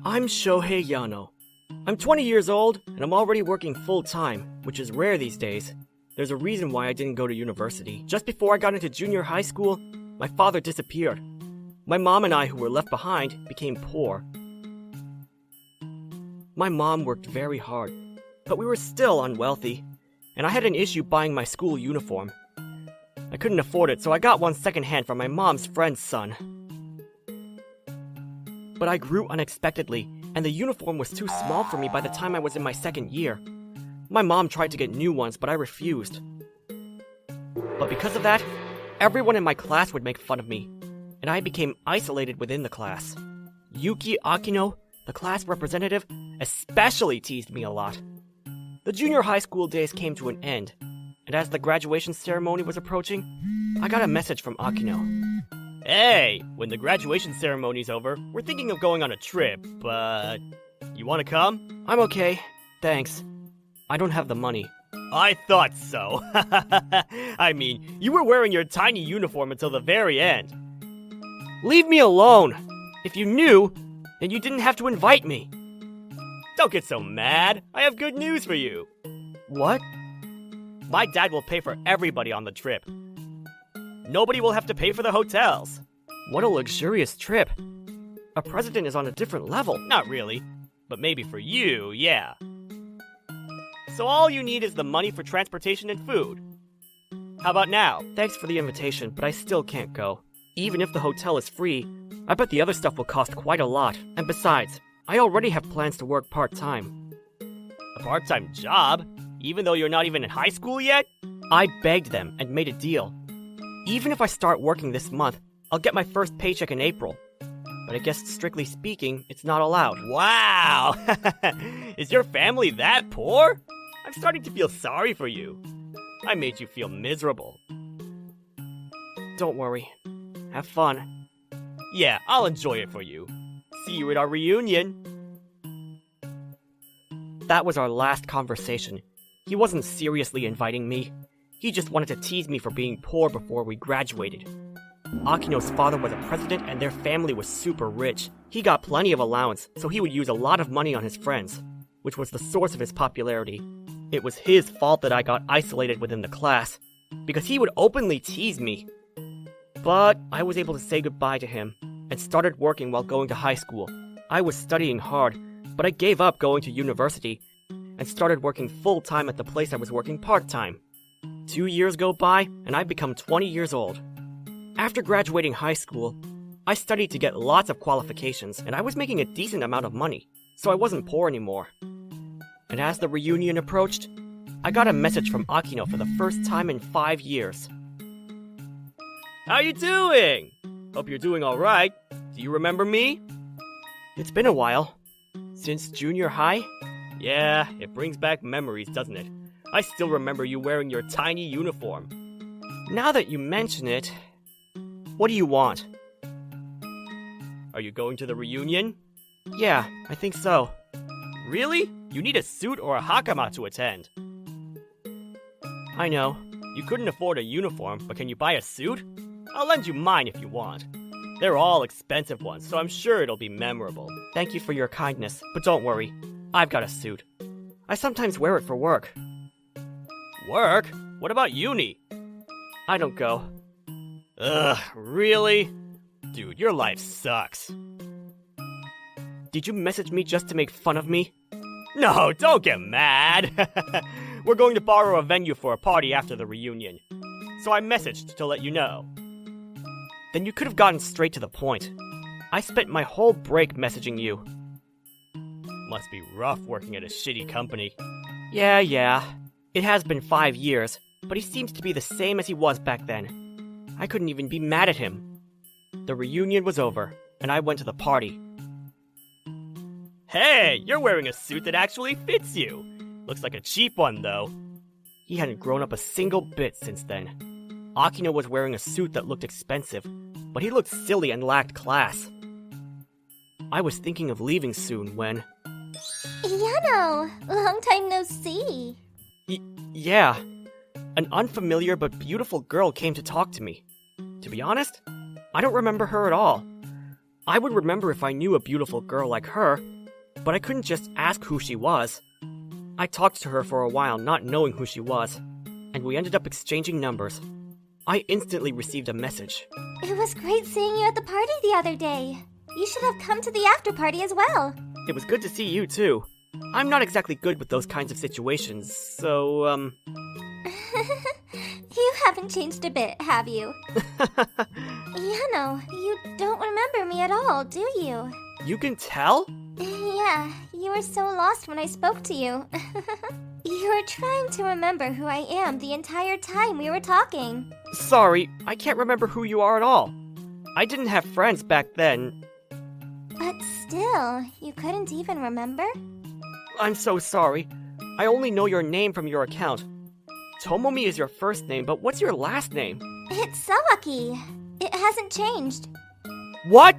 I'm Shohei Yano. I'm 20 years old, and I'm already working full-time, which is rare these days. There's a reason why I didn't go to university. Just before I got into junior high school, my father disappeared. My mom and I, who were left behind, became poor. My mom worked very hard, but we were still unwealthy, and I had an issue buying my school uniform. I couldn't afford it, so I got one secondhand from my mom's friend's son. But I grew unexpectedly, and the uniform was too small for me by the time I was in my second year. My mom tried to get new ones, but I refused. But because of that, everyone in my class would make fun of me, and I became isolated within the class. Yuki Akino, the class representative, especially teased me a lot. The junior high school days came to an end, and as the graduation ceremony was approaching, I got a message from Akino. Hey, when the graduation ceremony's over, we're thinking of going on a trip, but you want to come? I'm okay, thanks. I don't have the money. I thought so. I mean, you were wearing your tiny uniform until the very end. Leave me alone. If you knew, then you didn't have to invite me. Don't get so mad. I have good news for you. What? My dad will pay for everybody on the trip. Nobody will have to pay for the hotels. What a luxurious trip. A president is on a different level. Not really, but maybe for you, yeah. So all you need is the money for transportation and food. How about now? Thanks for the invitation, but I still can't go. Even if the hotel is free, I bet the other stuff will cost quite a lot. And besides, I already have plans to work part-time. A part-time job? Even though you're not even in high school yet? I begged them and made a deal. Even if I start working this month, I'll get my first paycheck in April. But I guess strictly speaking, it's not allowed. Wow! Is your family that poor? I'm starting to feel sorry for you. I made you feel miserable. Don't worry. Have fun. Yeah, I'll enjoy it for you. See you at our reunion. That was our last conversation. He wasn't seriously inviting me. He just wanted to tease me for being poor before we graduated. Akino's father was a president and their family was super rich. He got plenty of allowance, so he would use a lot of money on his friends, which was the source of his popularity. It was his fault that I got isolated within the class, because he would openly tease me. But I was able to say goodbye to him, and started working while going to high school. I was studying hard, but I gave up going to university, and started working full-time at the place I was working part-time. 2 years go by, and I've become 20 years old. After graduating high school, I studied to get lots of qualifications, and I was making a decent amount of money, so I wasn't poor anymore. And as the reunion approached, I got a message from Akino for the first time in 5 years. How you doing? Hope you're doing alright. Do you remember me? It's been a while. Since junior high? Yeah, it brings back memories, doesn't it? I still remember you wearing your tiny uniform. Now that you mention it, what do you want? Are you going to the reunion? Yeah, I think so. Really? You need a suit or a hakama to attend. I know. You couldn't afford a uniform, but can you buy a suit? I'll lend you mine if you want. They're all expensive ones, so I'm sure it'll be memorable. Thank you for your kindness, but don't worry. I've got a suit. I sometimes wear it for work. Work? What about uni? I don't go. Ugh, really? Dude, your life sucks. Did you message me just to make fun of me? No, don't get mad. We're going to borrow a venue for a party after the reunion. So I messaged to let you know. Then you could have gotten straight to the point. I spent my whole break messaging you. Must be rough working at a shitty company. Yeah. It has been 5 years, but he seems to be the same as he was back then. I couldn't even be mad at him. The reunion was over, and I went to the party. Hey, you're wearing a suit that actually fits you. Looks like a cheap one, though. He hadn't grown up a single bit since then. Akino was wearing a suit that looked expensive, but he looked silly and lacked class. I was thinking of leaving soon when... Yano, long time no see. Yeah. An unfamiliar but beautiful girl came to talk to me. To be honest, I don't remember her at all. I would remember if I knew a beautiful girl like her, but I couldn't just ask who she was. I talked to her for a while not knowing who she was, and we ended up exchanging numbers. I instantly received a message. It was great seeing you at the party the other day. You should have come to the after party as well. It was good to see you too. I'm not exactly good with those kinds of situations, so, You haven't changed a bit, have you? Yano, you don't remember me at all, do you? You can tell? Yeah, you were so lost when I spoke to you. You were trying to remember who I am the entire time we were talking. Sorry, I can't remember who you are at all. I didn't have friends back then. But still, you couldn't even remember? I'm so sorry. I only know your name from your account. Tomomi is your first name, but what's your last name? It's Sawaki. It hasn't changed. What?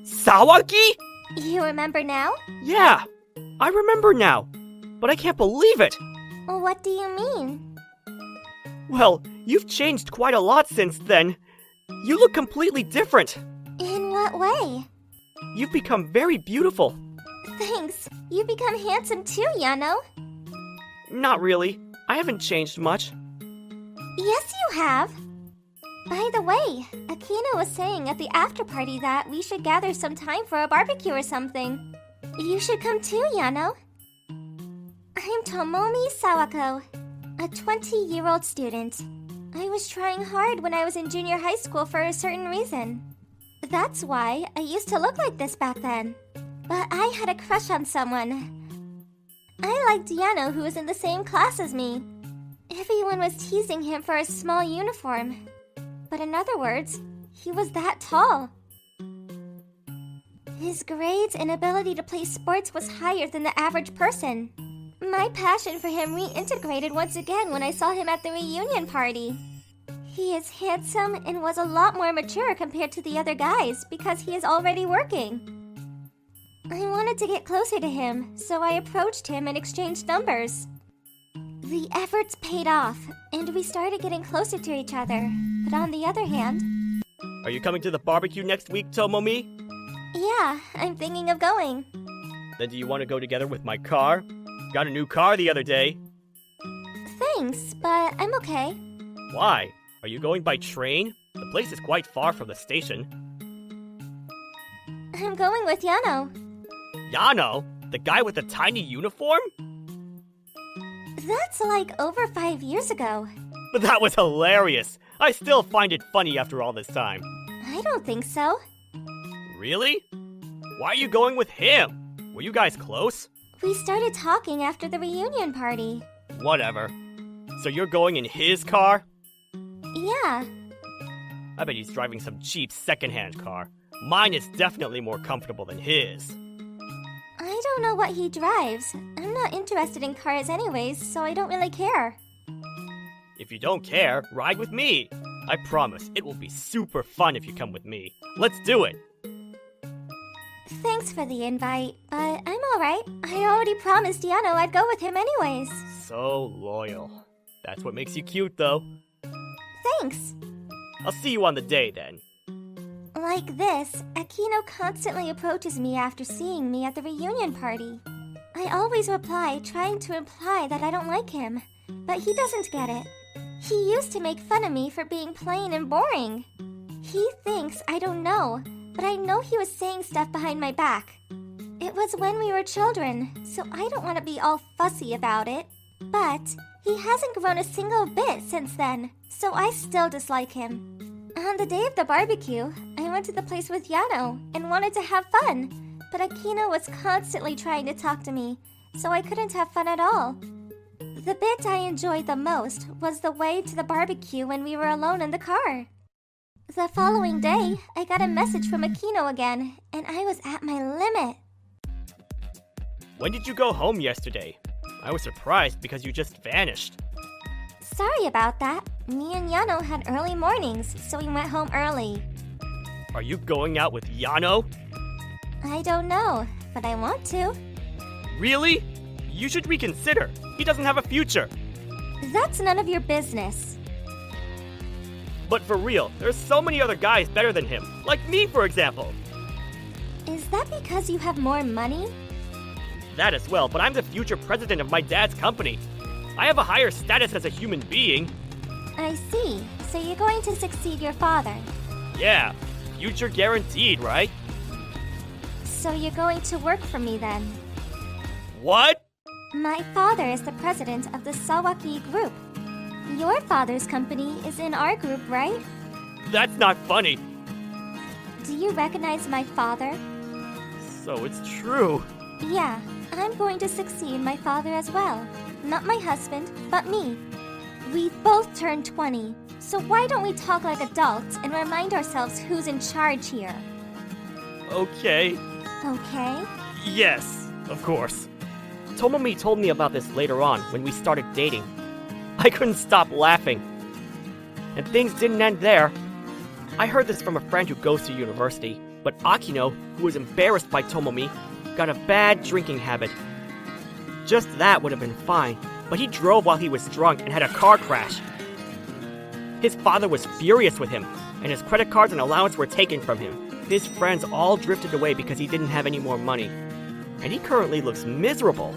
Sawaki? You remember now? Yeah, I remember now. But I can't believe it. What do you mean? Well, you've changed quite a lot since then. You look completely different. In what way? You've become very beautiful. Thanks. You've become handsome too, Yano. Not really. I haven't changed much. Yes, you have. By the way, Akino was saying at the after party that we should gather some time for a barbecue or something. You should come too, Yano. I'm Tomomi Sawako, a 20-year-old student. I was trying hard when I was in junior high school for a certain reason. That's why I used to look like this back then. But I had a crush on someone. I liked Yano, who was in the same class as me. Everyone was teasing him for a small uniform. But in other words, he was that tall. His grades and ability to play sports was higher than the average person. My passion for him reintegrated once again when I saw him at the reunion party. He is handsome and was a lot more mature compared to the other guys because he is already working. I wanted to get closer to him, so I approached him and exchanged numbers. The efforts paid off, and we started getting closer to each other. But on the other hand... Are you coming to the barbecue next week, Tomomi? Yeah, I'm thinking of going. Then do you want to go together with my car? Got a new car the other day. Thanks, but I'm okay. Why? Are you going by train? The place is quite far from the station. I'm going with Yano. Yano? The guy with the tiny uniform? That's like over 5 years ago. But that was hilarious. I still find it funny after all this time. I don't think so. Really? Why are you going with him? Were you guys close? We started talking after the reunion party. Whatever. So you're going in his car? Yeah. I bet he's driving some cheap secondhand car. Mine is definitely more comfortable than his. I don't know what he drives. I'm not interested in cars anyways, so I don't really care. If you don't care, ride with me. I promise, it will be super fun if you come with me. Let's do it. Thanks for the invite, but I'm alright. I already promised Yano I'd go with him anyways. So loyal. That's what makes you cute, though. Thanks. I'll see you on the day, then. Like this, Akino constantly approaches me after seeing me at the reunion party. I always reply, trying to imply that I don't like him, but he doesn't get it. He used to make fun of me for being plain and boring. He thinks I don't know, but I know he was saying stuff behind my back. It was when we were children, so I don't want to be all fussy about it. But he hasn't grown a single bit since then, so I still dislike him. On the day of the barbecue, I went to the place with Yano and wanted to have fun, but Akino was constantly trying to talk to me, so I couldn't have fun at all. The bit I enjoyed the most was the way to the barbecue when we were alone in the car. The following day, I got a message from Akino again, and I was at my limit. When did you go home yesterday? I was surprised because you just vanished. Sorry about that. Me and Yano had early mornings, so we went home early. Are you going out with Yano? I don't know, but I want to. Really? You should reconsider. He doesn't have a future. That's none of your business. But for real, there's so many other guys better than him. Like me, for example. Is that because you have more money? That as well, but I'm the future president of my dad's company. I have a higher status as a human being. I see. So you're going to succeed your father. Yeah, future guaranteed, right? So you're going to work for me then. What? My father is the president of the Sawaki group. Your father's company is in our group, right? That's not funny. Do you recognize my father? So it's true. Yeah, I'm going to succeed my father as well. Not my husband, but me. We've both turned 20, so why don't we talk like adults and remind ourselves who's in charge here? Okay. Okay? Yes, of course. Tomomi told me about this later on when we started dating. I couldn't stop laughing. And things didn't end there. I heard this from a friend who goes to university, but Akino, who was embarrassed by Tomomi, got a bad drinking habit. Just that would have been fine, but he drove while he was drunk and had a car crash. His father was furious with him, and his credit cards and allowance were taken from him. His friends all drifted away because he didn't have any more money. And he currently looks miserable.